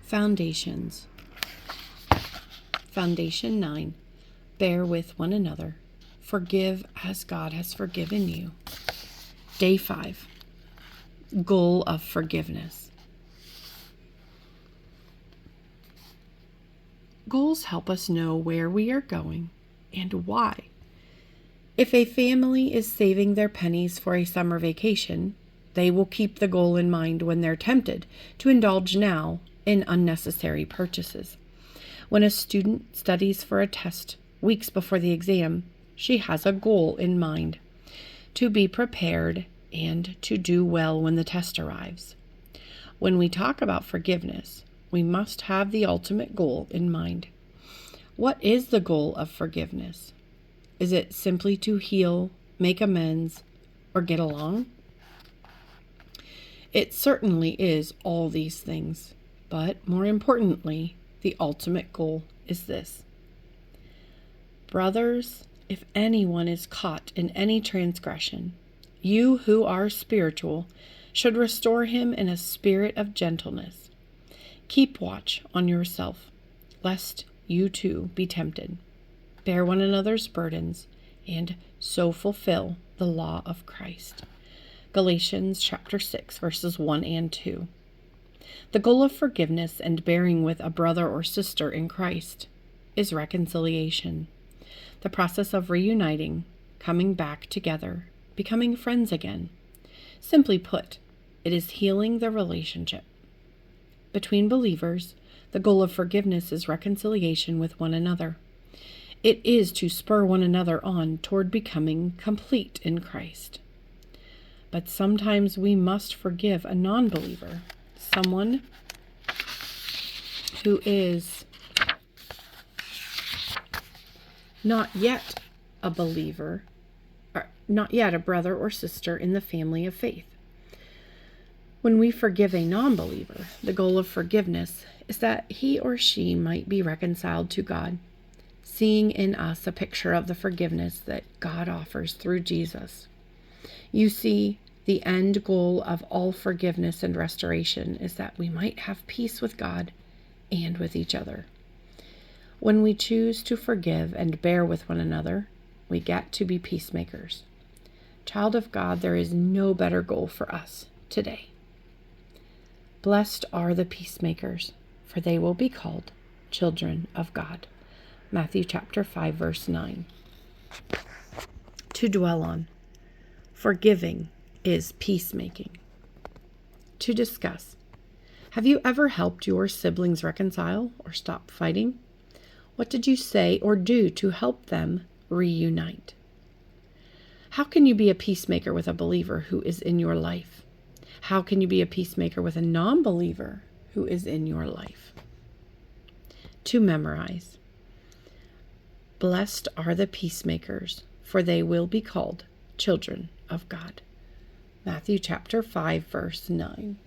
Foundations. Foundation 9. Bear with one another. Forgive as God has forgiven you. Day 5. Goal of forgiveness. Goals help us know where we are going and why. If a family is saving their pennies for a summer vacation, they will keep the goal in mind when they're tempted to indulge now in unnecessary purchases. When a student studies for a test weeks before the exam, she has a goal in mind: to be prepared and to do well when the test arrives. When we talk about forgiveness, we must have the ultimate goal in mind. What is the goal of forgiveness? Is it simply to heal, make amends, or get along? It certainly is all these things, but more importantly, the ultimate goal is this. Brothers, if anyone is caught in any transgression, you who are spiritual should restore him in a spirit of gentleness. Keep watch on yourself, lest you too be tempted. Bear one another's burdens, and so fulfill the law of Christ. Galatians chapter 6, verses 1 and 2. The goal of forgiveness and bearing with a brother or sister in Christ is reconciliation. The process of reuniting, coming back together, becoming friends again. Simply put, it is healing the relationship. Between believers, the goal of forgiveness is reconciliation with one another. It is to spur one another on toward becoming complete in Christ. But sometimes we must forgive a non-believer, someone who is not yet a believer, or not yet a brother or sister in the family of faith. When we forgive a non-believer, the goal of forgiveness is that he or she might be reconciled to God, seeing in us a picture of the forgiveness that God offers through Jesus. You see, the end goal of all forgiveness and restoration is that we might have peace with God and with each other. When we choose to forgive and bear with one another, we get to be peacemakers. Child of God, there is no better goal for us today. Blessed are the peacemakers, for they will be called children of God. Matthew chapter 5, verse 9. To dwell on. Forgiving is peacemaking. To discuss. Have you ever helped your siblings reconcile or stop fighting? What did you say or do to help them reunite? How can you be a peacemaker with a believer who is in your life? How can you be a peacemaker with a non-believer who is in your life? To memorize. Blessed are the peacemakers, for they will be called children of God. Matthew chapter 5, verse 9.